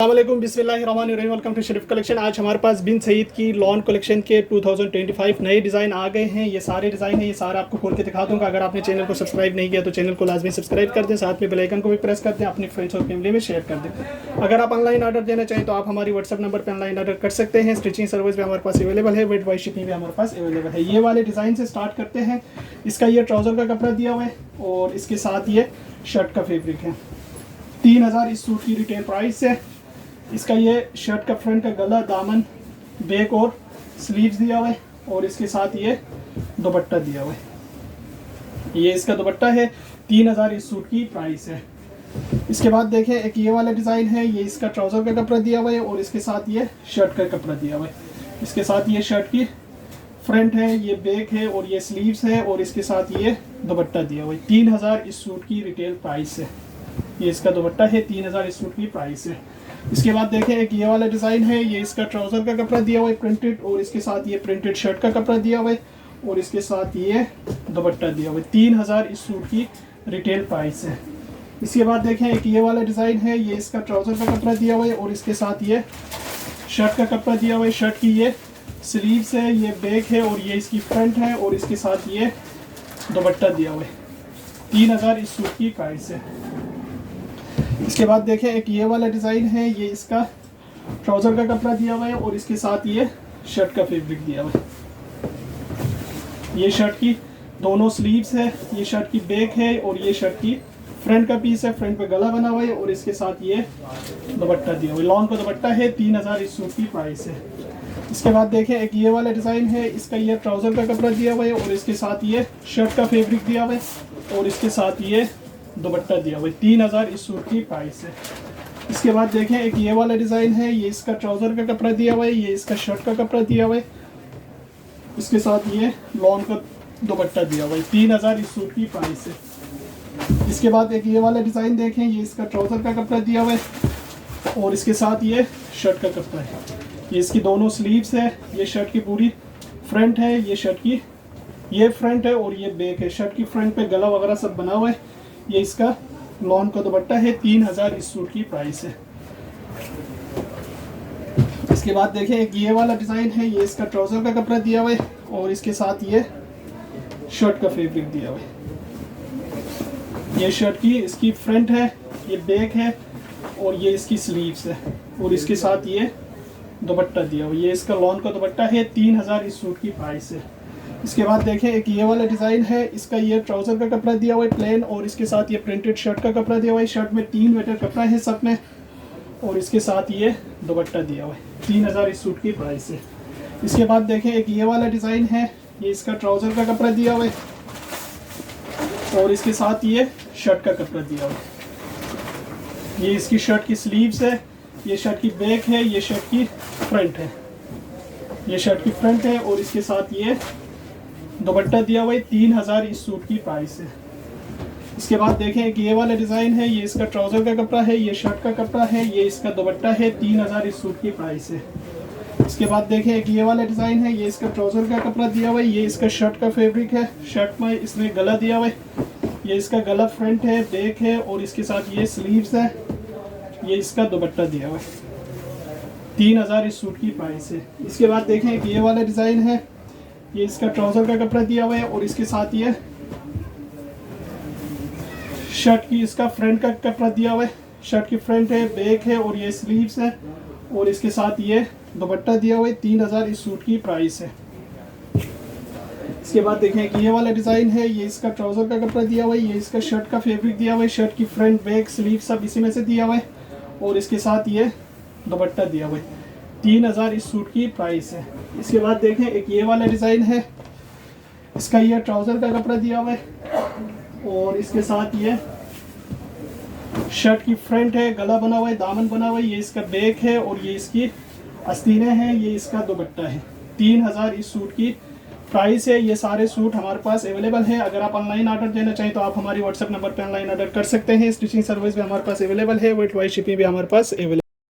अस्सलामुअलैकुम बिस्मिल्लाहिर्रहमानिर्रहीम। Welcome to Sharif collection. आज हमारे पास बिन सईद की लॉन कलेक्शन के 2025 नए डिज़ाइन आ गए हैं। ये सारे डिज़ाइन हैं, ये सारा आपको खोल के दिखा दूंगा। अगर आपने चैनल को सब्सक्राइब नहीं किया तो चैनल को लाजमी सब्सक्राइब कर दें, साथ में बेल आइकन को भी प्रेस कर दें, अपने फ्रेंड्स और फैमिली में शेयर कर दें। अगर आप ऑनलाइन ऑर्डर देना चाहें तो आप हमारी व्हाट्सअप नंबर पर ऑनलाइन ऑर्डर कर सकते हैं। स्टिचिंग सर्विस भी हमारे पास अवेलेबल है, वेट वाइज शिपिंग भी हमारे पास अवेलेबल है। ये वाले डिज़ाइन से स्टार्ट करते हैं। इसका ये ट्राउज़र का कपड़ा दिया हुआ है और इसके साथ ये शर्ट का फैब्रिक है। 3000 इस सूट की रिटेल प्राइस है। इसका ये शर्ट का फ्रंट का गला, दामन, बैक और स्लीव्स दिया हुआ है और इसके साथ ये दुपट्टा दिया हुआ है। ये इसका दुपट्टा है। 3000 इस सूट की प्राइस है। इसके बाद देखें, एक ये वाला डिज़ाइन है। ये इसका ट्राउज़र का कपड़ा दिया हुआ है और इसके साथ ये शर्ट का कपड़ा दिया हुआ है। इसके साथ ये शर्ट की फ्रंट है, ये बैक है और ये स्लीव्स है और इसके साथ ये दुपट्टा दिया हुआ है। 3000 इस सूट की रिटेल प्राइस है। ये इसका दुपट्टा है। 3000 इस सूट की प्राइस है। इसके बाद देखें, एक ये वाला डिज़ाइन है। ये इसका ट्राउज़र का कपड़ा दिया हुआ है प्रिंटेड और इसके साथ ये प्रिंटेड शर्ट का कपड़ा दिया हुआ है और इसके साथ ये दुपट्टा दिया हुआ है। 3000 इस सूट की रिटेल प्राइस है। इसके बाद देखें, एक ये वाला डिज़ाइन है। ये इसका ट्राउज़र का कपड़ा दिया हुआ है और इसके साथ ये शर्ट का कपड़ा दिया हुआ है। शर्ट की ये स्लीव्स है, ये बैक है और ये इसकी फ्रंट है और इसके साथ ये दुपट्टा दिया हुआ है। 3000 इस सूट की प्राइस है। इसके बाद देखें, एक ये वाला डिज़ाइन है। ये इसका ट्राउज़र का कपड़ा दिया हुआ है और इसके साथ ये शर्ट का फैब्रिक दिया हुआ है। ये शर्ट की दोनों स्लीव्स है, ये शर्ट की बैक है और ये शर्ट की फ्रंट का पीस है। फ्रंट पे गला बना हुआ है और इसके साथ ये दुपट्टा दिया हुआ है। लॉन्ग का दुपट्टा है। 3000 इस सूट की प्राइस है। इसके बाद देखें, एक ये वाला डिज़ाइन है। इसका ये ट्राउज़र का कपड़ा दिया हुआ है और इसके साथ ये शर्ट का फैब्रिक दिया हुआ है और इसके साथ ये दुपट्टा दिया हुआ है। 3000 इस सूट की प्राइस है। इसके बाद देखें, एक ये वाला डिज़ाइन है। ये इसका ट्राउज़र का कपड़ा दिया हुआ है, ये इसका शर्ट का कपड़ा दिया हुआ है, इसके साथ ये लॉन्ग का दुपट्टा दिया हुआ है। 3000 इस सूट की प्राइस है। इसके बाद एक ये वाला डिज़ाइन देखें। ये इसका ट्राउज़र का कपड़ा दिया हुआ है और इसके साथ ये शर्ट का कपड़ा है। ये इसकी दोनों स्लीव्स है, ये शर्ट की पूरी फ्रंट है, ये शर्ट की ये फ्रंट है और ये बैक है। शर्ट की फ्रंट पे गला वगैरह सब बना हुआ है। ये इसका लॉन का दुपट्टा है। 3000 इस सूट की प्राइस है। इसके बाद देखें, एक ये वाला डिज़ाइन है। ये इसका ट्राउज़र का कपड़ा दिया हुआ है और इसके साथ ये शर्ट का फैब्रिक दिया हुआ है। ये शर्ट की इसकी फ्रंट है, ये बैक है और ये इसकी स्लीव्स है और इसके साथ ये दुपट्टा दिया हुआ है। ये इसका लॉन का दुपट्टा है। 3000 इस सूट की प्राइस है। इसके बाद देखें, एक ये वाला डिज़ाइन है। इसका ये ट्राउज़र का कपड़ा दिया हुआ है प्लेन और इसके साथ ये प्रिंटेड शर्ट का कपड़ा दिया हुआ है। शर्ट में 3 मीटर कपड़ा है सब में और इसके साथ ये दुपट्टा दिया हुआ है। 3000 इस सूट की प्राइस है। इसके बाद देखें, एक ये वाला डिज़ाइन है। ये इसका ट्राउज़र का कपड़ा दिया हुआ है और इसके साथ ये शर्ट का कपड़ा दिया हुआ है। ये इसकी शर्ट की स्लीव्स है, ये शर्ट की बैक है, ये शर्ट की फ्रंट है, ये शर्ट की फ्रंट है और इसके साथ ये दुपट्टा दिया हुआ है। 3000 इस सूट की प्राइस है। इसके बाद देखें, एक ये वाला डिज़ाइन है। ये इसका ट्राउज़र का कपड़ा है, ये शर्ट का कपड़ा है, ये इसका दुपट्टा है। 3000 इस सूट की प्राइस है। इसके बाद देखें, एक ये वाला डिज़ाइन है। ये इसका ट्राउज़र का कपड़ा दिया हुआ है, ये इसका शर्ट का फैब्रिक है। शर्ट में इसमें गला दिया हुआ है, ये इसका गला फ्रंट है, बैक है और इसके साथ ये स्लीव्स है, ये इसका दुपट्टा दिया हुआ है। 3000 इस सूट की प्राइस है। इसके बाद देखें, एक ये वाला डिज़ाइन है। ये इसका ट्राउज़र का कपड़ा दिया हुआ है और इसके साथ ये शर्ट की इसका फ्रंट का कपड़ा दिया हुआ है। शर्ट की फ्रंट है, बैक है और ये स्लीव्स है और इसके साथ ये दुपट्टा दिया हुआ है। 3000 इस सूट की प्राइस है। इसके बाद देखें, कि ये वाला डिज़ाइन है। ये इसका ट्राउज़र का कपड़ा दिया हुआ है, ये इसका शर्ट का फैब्रिक दिया हुआ है। शर्ट की फ्रंट, बैक, स्लीव सब इसी में से दिया हुआ है और इसके साथ ये दुपट्टा दिया हुआ है। 3000 इस सूट की प्राइस है। इसके बाद देखें, एक ये वाला डिज़ाइन है। इसका ये ट्राउज़र का कपड़ा दिया हुआ है और इसके साथ ये शर्ट की फ्रंट है, गला बना हुआ है, दामन बना हुआ है, ये इसका बैक है और ये इसकी आस्तीनें हैं, ये इसका दुपट्टा है। 3000 इस सूट की प्राइस है। ये सारे सूट हमारे पास अवेलेबल है। अगर आप ऑनलाइन ऑर्डर देना चाहें तो आप हमारी व्हाट्सएप नंबर पर ऑनलाइन ऑर्डर कर सकते हैं। स्टिचिंग सर्विस भी हमारे पास अवेलेबल है, वेट वाइज शिपिंग भी हमारे पास अवेलेबल